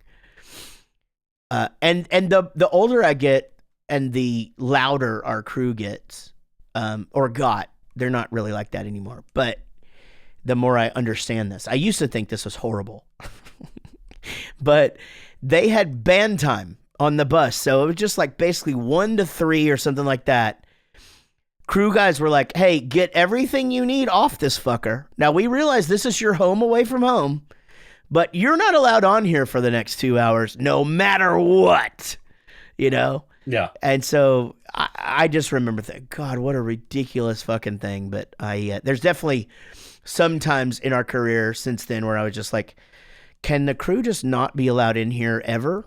And the older I get and the louder our crew gets, or got, they're not really like that anymore, but the more I understand this. I used to think this was horrible. But they had band time on the bus, so it was just like basically 1 to 3 or something like that. Crew guys were like, hey, get everything you need off this fucker. Now, we realize this is your home away from home, but you're not allowed on here for the next 2 hours, no matter what, you know? Yeah. And so I just remember thinking, God, what a ridiculous fucking thing. But there's definitely some times in our career since then where I was just like, can the crew just not be allowed in here ever?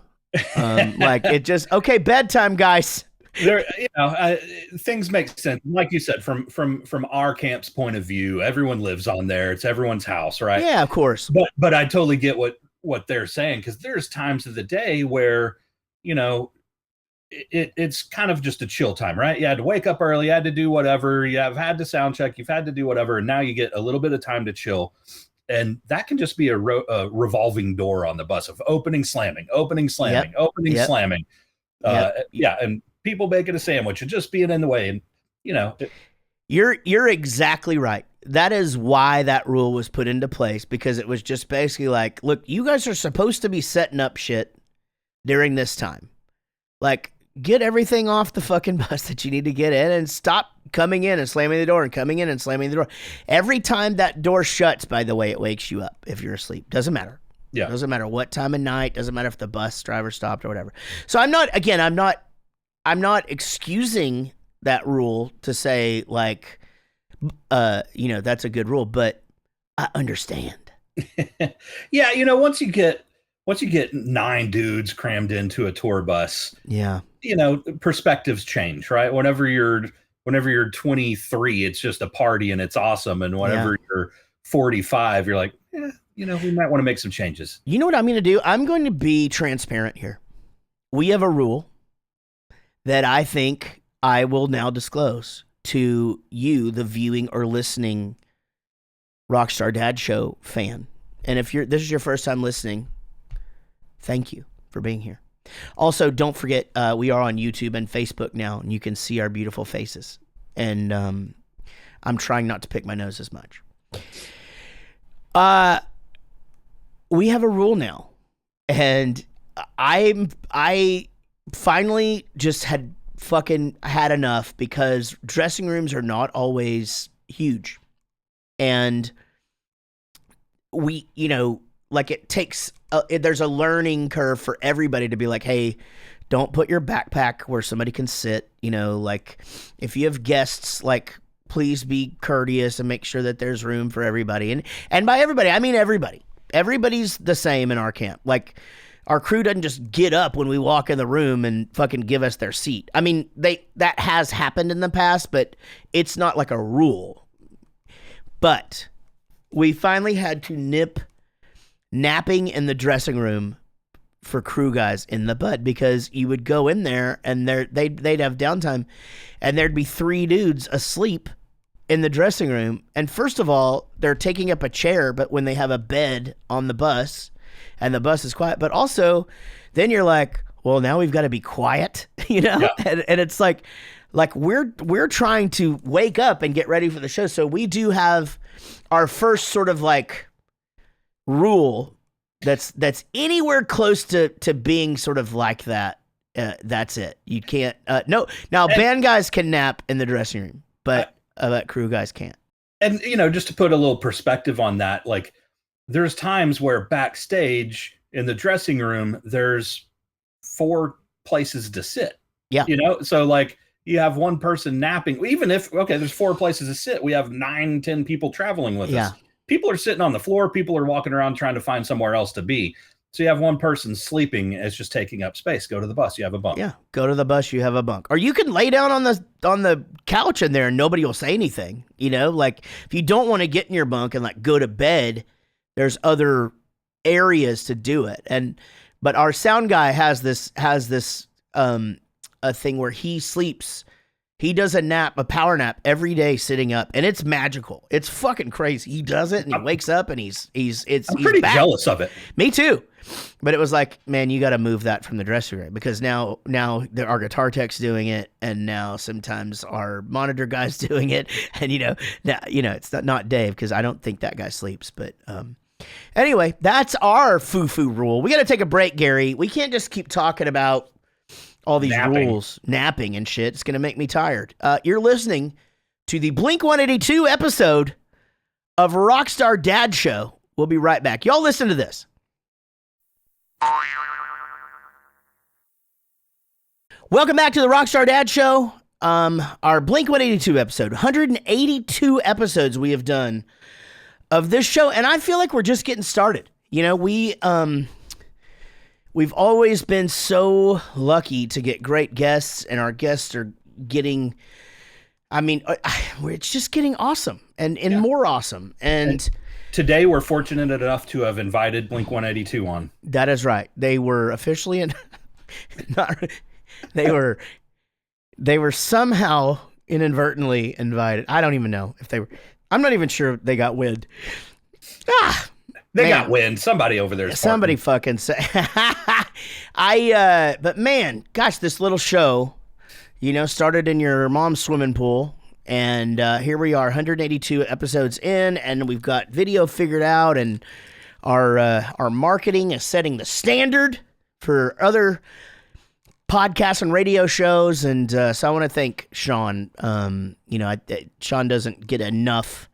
Like, it just, okay, bedtime, guys. There, you know, things make sense. Like you said, from our camp's point of view, everyone lives on there. It's everyone's house, right? Yeah, of course. But I totally get what they're saying, because there's times of the day where, you know, it's kind of just a chill time, right? You had to wake up early, you had to do whatever, you have had to sound check, you've had to do whatever, and now you get a little bit of time to chill. And that can just be a revolving door on the bus of opening, slamming, opening, slamming, opening, slamming. And people making a sandwich and just being in the way. And, you know. You're exactly right. That is why that rule was put into place, because it was just basically like, look, you guys are supposed to be setting up shit during this time. Like, get everything off the fucking bus that you need to get in and stop coming in and slamming the door and coming in and slamming the door. Every time that door shuts, by the way, it wakes you up if you're asleep. Doesn't matter. Yeah. Doesn't matter what time of night. Doesn't matter if the bus driver stopped or whatever. So I'm not excusing that rule to say like, that's a good rule, but I understand. Yeah. You know, once you get 9 dudes crammed into a tour bus, you know, perspectives change, right? Whenever you're 23, it's just a party and it's awesome. And whenever you're 45, you're like, you know, we might want to make some changes. You know what I'm going to do? I'm going to be transparent here. We have a rule that I think I will now disclose to you, the viewing or listening Rockstar Dad Show fan. And if this is your first time listening, thank you for being here. Also, don't forget, we are on YouTube and Facebook now, and you can see our beautiful faces. And I'm trying not to pick my nose as much. We have a rule now, and I finally just had enough, because dressing rooms are not always huge, and we, you know, like it takes there's a learning curve for everybody to be like, hey, don't put your backpack where somebody can sit, you know, like if you have guests, like please be courteous and make sure that there's room for everybody. And by everybody, I mean everybody. Everybody's the same in our camp. Like, our crew doesn't just get up when we walk in the room and fucking give us their seat. I mean, that has happened in the past, but it's not like a rule. But we finally had to nip napping in the dressing room for crew guys in the bud, because you would go in there and they'd have downtime and there'd be 3 dudes asleep in the dressing room. And first of all, they're taking up a chair, but when they have a bed on the bus and the bus is quiet, but also then you're like, well, now we've got to be quiet, you know? Yeah. And it's like we're trying to wake up and get ready for the show. So we do have our first sort of like rule that's anywhere close to being sort of like that. That's it. You can't, no. Now, band guys can nap in the dressing room, but crew guys can't. And, you know, just to put a little perspective on that, like, there's times where backstage in the dressing room, there's 4 places to sit. Yeah. You know, so like you have one person napping, even if, okay, there's 4 places to sit. We have 9, 10 people traveling with us. People are sitting on the floor. People are walking around trying to find somewhere else to be. So you have one person sleeping. It's just taking up space. Go to the bus. You have a bunk. Yeah. Go to the bus. You have a bunk. Or you can lay down on the couch in there and nobody will say anything. You know, like if you don't want to get in your bunk and like go to bed, there's other areas to do it. But our sound guy has this a thing where he sleeps. He does a power nap every day sitting up, and it's magical. It's fucking crazy. He does it and he wakes up and he's pretty back. Jealous of it. Me too. But it was like, man, you got to move that from the dressing room, because now our guitar tech's doing it, and now sometimes our monitor guy's doing it, and now it's not Dave, because I don't think that guy sleeps. But anyway, that's our foo-foo rule. We got to take a break, Gary. We can't just keep talking about all these rules, napping and shit. It's going to make me tired. You're listening to the Blink 182 episode of Rockstar Dad Show. We'll be right back. Y'all listen to this. Welcome back to the Rockstar Dad Show. Our Blink 182 episode. 182 episodes we have done of this show, and I feel like we're just getting started. You know, we've always been so lucky to get great guests, and our guests are getting, it's just getting awesome and more awesome. And today we're fortunate enough to have invited Blink 182 on. That is right. They were officially they were somehow inadvertently invited. I don't even know if they were. I'm not even sure they got wind. They Man. got wind. Somebody over there. Somebody fucking say. But man, gosh, this little show, started in your mom's swimming pool. And here we are, 182 episodes in, and we've got video figured out, and our marketing is setting the standard for other podcasts and radio shows. And so I want to thank Sean. Sean doesn't get enough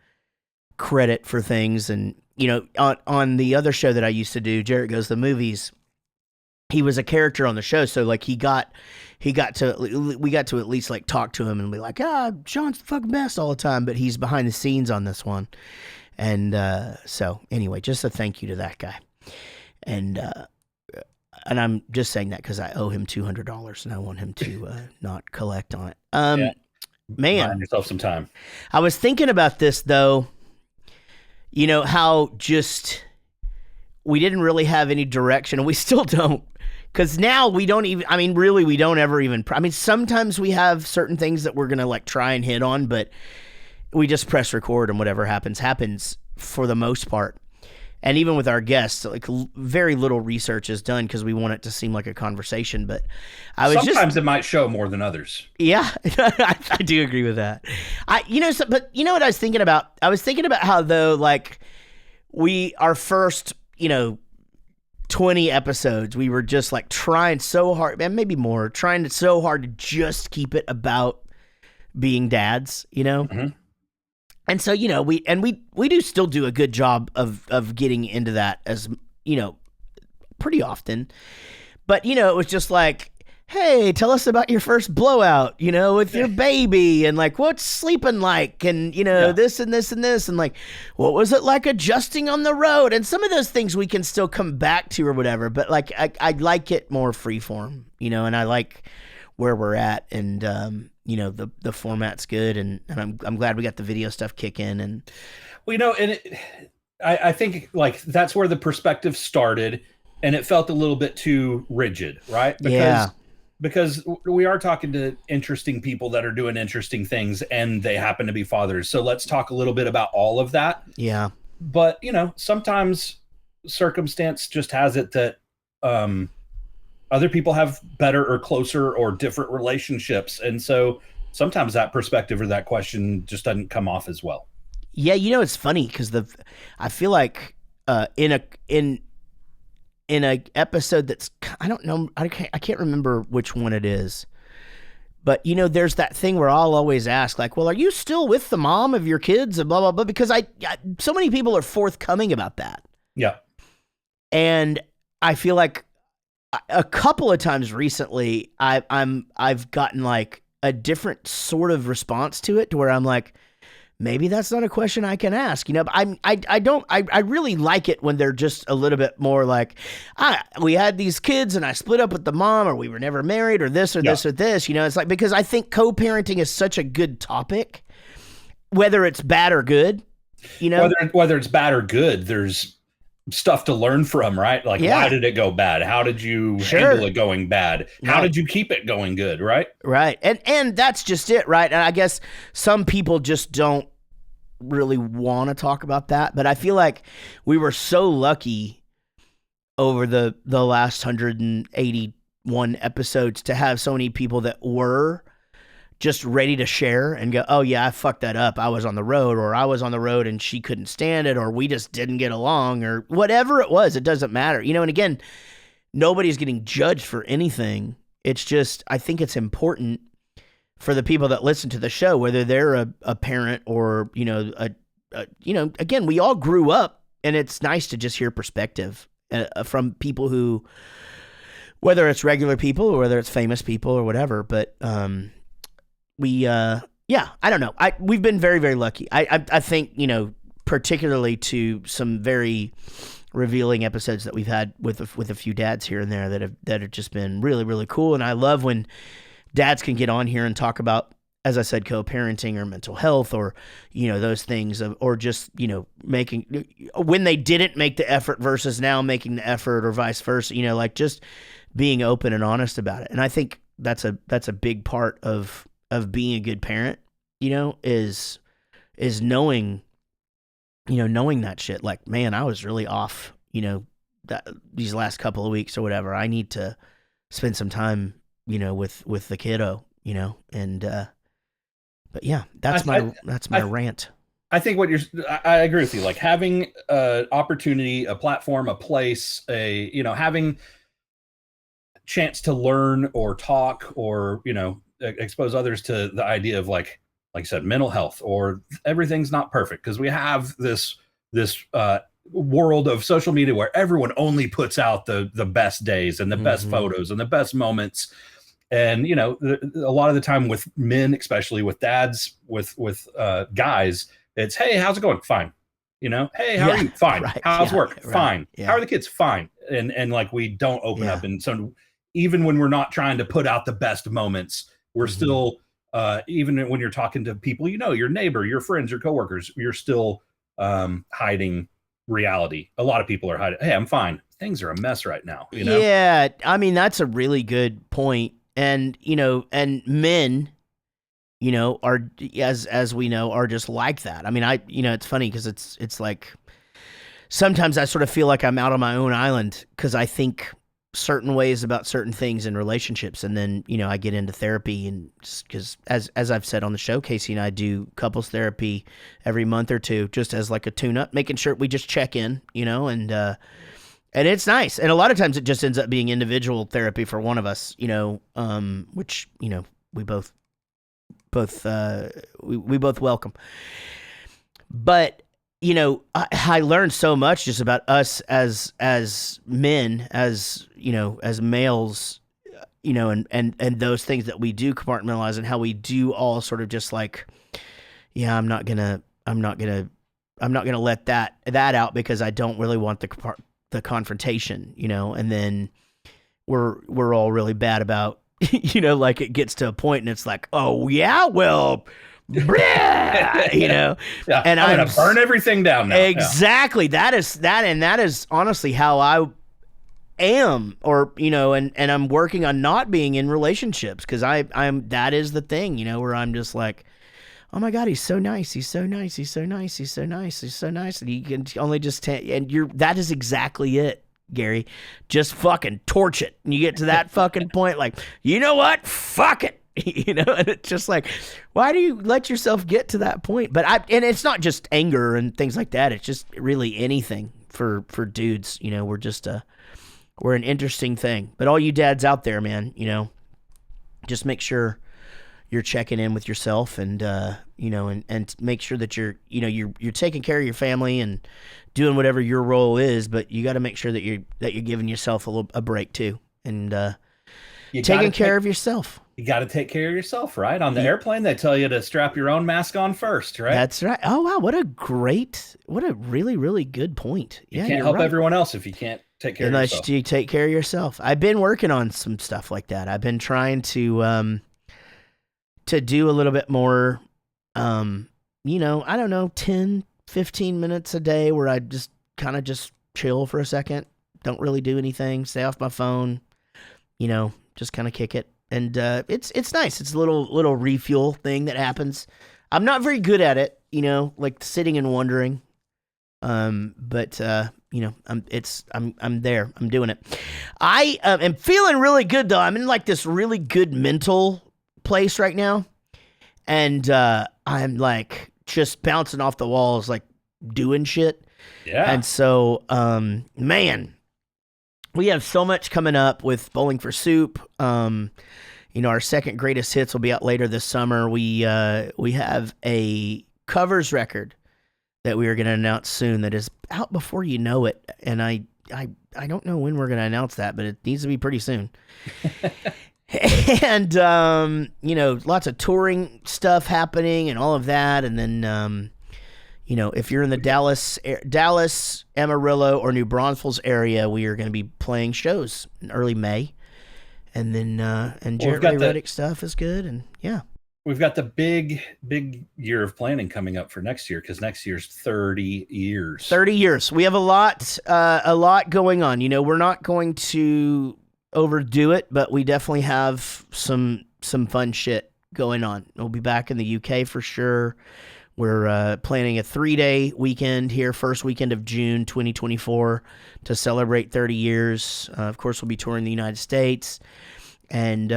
credit for things. And, on the other show that I used to do, Jaret Goes to the Movies, he was a character on the show. So like we got to at least like talk to him and be like, Sean's the fucking best all the time, but he's behind the scenes on this one. And so anyway, just a thank you to that guy. And I'm just saying that because I owe him $200 and I want him to not collect on it. Man, buying yourself some time. I was thinking about this though, how just we didn't really have any direction, and we still don't. Because now we don't even, we don't ever even, sometimes we have certain things that we're going to like try and hit on, but we just press record and whatever happens for the most part. And even with our guests, like very little research is done because we want it to seem like a conversation. But sometimes it might show more than others. Yeah, I do agree with that. But you know what I was thinking about? I was thinking about how though, like our first, 20 episodes, we were just like trying so hard, and maybe more, trying so hard to just keep it about being dads, Mm-hmm. And so, we do still do a good job of getting into that as, pretty often. But, it was just like, hey, tell us about your first blowout, with your baby, and like, what's sleeping like, and, this and this and this, and like, what was it like adjusting on the road? And some of those things we can still come back to or whatever, but like, I like it more freeform, and I like where we're at, and, the format's good, and I'm glad we got the video stuff kicking. And, I think like that's where the perspective started, and it felt a little bit too rigid, right? Because we are talking to interesting people that are doing interesting things, and they happen to be fathers. So let's talk a little bit about all of that. Yeah. But, sometimes circumstance just has it that other people have better or closer or different relationships. And so sometimes that perspective or that question just doesn't come off as well. Yeah. It's funny because I feel like in a episode that's, I don't know, I can't remember which one it is, but there's that thing where I'll always ask like, well, are you still with the mom of your kids and blah, blah, blah, because so many people are forthcoming about that. Yeah. And I feel like a couple of times recently, I've gotten like a different sort of response to it, to where I'm like, maybe that's not a question I can ask, but I really like it when they're just a little bit more like, we had these kids and I split up with the mom, or we were never married, or this or this or this, it's like, because I think co-parenting is such a good topic, whether it's bad or good, whether it's bad or good, there's stuff to learn from, right? Like, why did it go bad? How did you handle it going bad? How did you keep it going good? Right. Right. And that's just it. Right. And I guess some people just don't really want to talk about that, but I feel like we were so lucky over the last 181 episodes to have so many people that were just ready to share and go, oh yeah, I fucked that up. I was on the road, or I was on the road and she couldn't stand it, or we just didn't get along, or whatever it was. It doesn't matter. And again, nobody's getting judged for anything. It's just, I think it's important for the people that listen to the show, whether they're a parent or, again, we all grew up, and it's nice to just hear perspective from people who, whether it's regular people or whether it's famous people or whatever, but, I don't know. We've been very, very lucky. I think, particularly to some very revealing episodes that we've had with a few dads here and there that have just been really, really cool. And I love when dads can get on here and talk about, as I said, co-parenting or mental health, or, those things, or just, making, when they didn't make the effort versus now making the effort, or vice versa, like just being open and honest about it. And I think that's a big part of being a good parent, is knowing knowing that shit, like, man, I was really off, these last couple of weeks or whatever. I need to spend some time, with the kiddo, and, but yeah, that's my rant. I think I agree with you. Like having an opportunity, a platform, a place, having chance to learn or talk or, expose others to the idea of like I said, mental health, or everything's not perfect, because we have this world of social media where everyone only puts out the best days and the best photos and the best moments. And, a lot of the time with men, especially with dads, with guys, it's, hey, how's it going? Fine. Hey, how are you? Fine. Right. How's work? Right. Fine. Yeah. How are the kids? Fine. And like, we don't open up. And so even when we're not trying to put out the best moments, we're still, even when you're talking to people, your neighbor, your friends, your coworkers, you're still hiding reality. A lot of people are hiding. Hey, I'm fine. Things are a mess right now. Yeah. I mean, that's a really good point. And, and men, are, as we know, are just like that. I mean, it's funny because it's like, sometimes I sort of feel like I'm out on my own island because I think certain ways about certain things in relationships. And then, I get into therapy, and because as I've said on the show, Casey and I do couples therapy every month or two, just as like a tune up, making sure we just check in, and it's nice. And a lot of times it just ends up being individual therapy for one of us, which, we both welcome. But, I learned so much just about us as men, as males, and those things that we do compartmentalize, and how we do all sort of just like, yeah, I'm not gonna let that out because I don't really want the confrontation, and then we're all really bad about, like it gets to a point and it's like, oh yeah, well, yeah, and I'm gonna burn everything down now. Exactly. Yeah. That is honestly how I am, or, and I'm working on not being in relationships, because that is the thing, where I'm just like, oh my God, he's so nice. He's so nice. He's so nice. He's so nice. He's so nice. And you can only just, that is exactly it, Gary. Just fucking torch it. And you get to that fucking point, like, you know what? Fuck it. And it's just like, why do you let yourself get to that point? But it's not just anger and things like that. It's just really anything for dudes. We're just, we're an interesting thing. But all you dads out there, man, just make sure you're checking in with yourself, and and make sure that you're taking care of your family and doing whatever your role is, but you got to make sure that you're giving yourself a break too, and taking care of yourself. You got to take care of yourself, right? On the airplane, they tell you to strap your own mask on first, right? That's right. Oh wow, what a really, really good point. You can't help everyone else if you can't take care of yourself. Unless you take care of yourself. I've been working on some stuff like that. I've been trying to do a little bit more, I don't know, 10, 15 minutes a day where I just kind of just chill for a second. Don't really do anything. Stay off my phone, just kind of kick it. And it's nice. It's a little refuel thing that happens. I'm not very good at it, like sitting and wondering. But I'm there. I'm doing it. I am feeling really good though. I'm in like this really good mental place right now, and I'm like just bouncing off the walls, like doing shit. Yeah. And so, man, we have so much coming up with Bowling for Soup. Our second greatest hits will be out later this summer. We have a covers record that we are going to announce soon that is out before you know it, and I don't know when we're going to announce that, but it needs to be pretty soon. And lots of touring stuff happening and all of that, and then if you're in the Dallas, Amarillo, or New Braunfels area, we are going to be playing shows in early May. And then Jaret Reddick stuff is good, and yeah. We've got the big year of planning coming up for next year, because next year's 30 years. 30 years. We have a lot going on. We're not going to overdo it, but we definitely have some fun shit going on. We'll be back in the UK for sure. We're planning a 3-day weekend here, first weekend of June 2024, to celebrate 30 years. Of course, we'll be touring the United States, and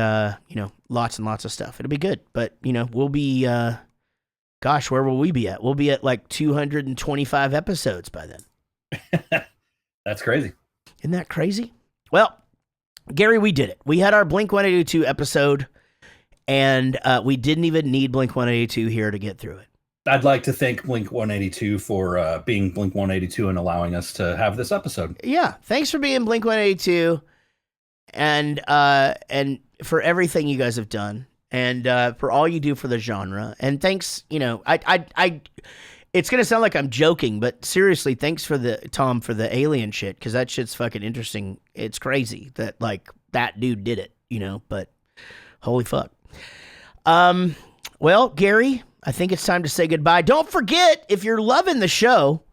lots and lots of stuff. It'll be good, but we'll be. Gosh, where will we be at? We'll be at like 225 episodes by then. That's crazy. Isn't that crazy? Well, Gary, we did it. We had our Blink-182 episode, and we didn't even need Blink-182 here to get through it. I'd like to thank Blink-182 for being Blink-182 and allowing us to have this episode. Yeah, thanks for being Blink-182, and for everything you guys have done. And for all you do for the genre. And thanks, it's going to sound like I'm joking, but seriously, thanks for Tom, for the alien shit, because that shit's fucking interesting. It's crazy that, like, that dude did it, but holy fuck. Well, Gary, I think it's time to say goodbye. Don't forget, if you're loving the show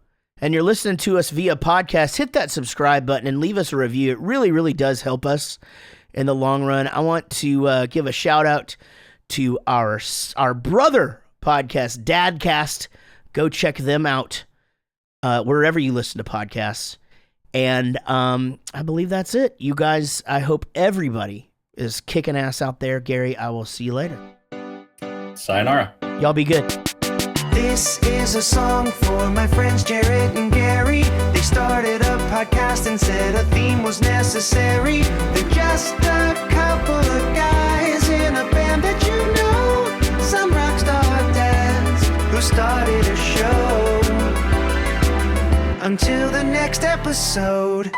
and you're listening to us via podcast, hit that subscribe button and leave us a review. It really, really does help us in the long run. I want to give a shout out to our brother podcast, Dadcast. Go check them out wherever you listen to podcasts. And I believe that's it. You guys, I hope everybody is kicking ass out there. Gary, I will see you later. Sayonara. Y'all be good. This is a song for my friends Jaret and Gary. They started a podcast and said a theme was necessary. They're just a couple of guys in a band that some rockstar dads who started a show. Until the next episode.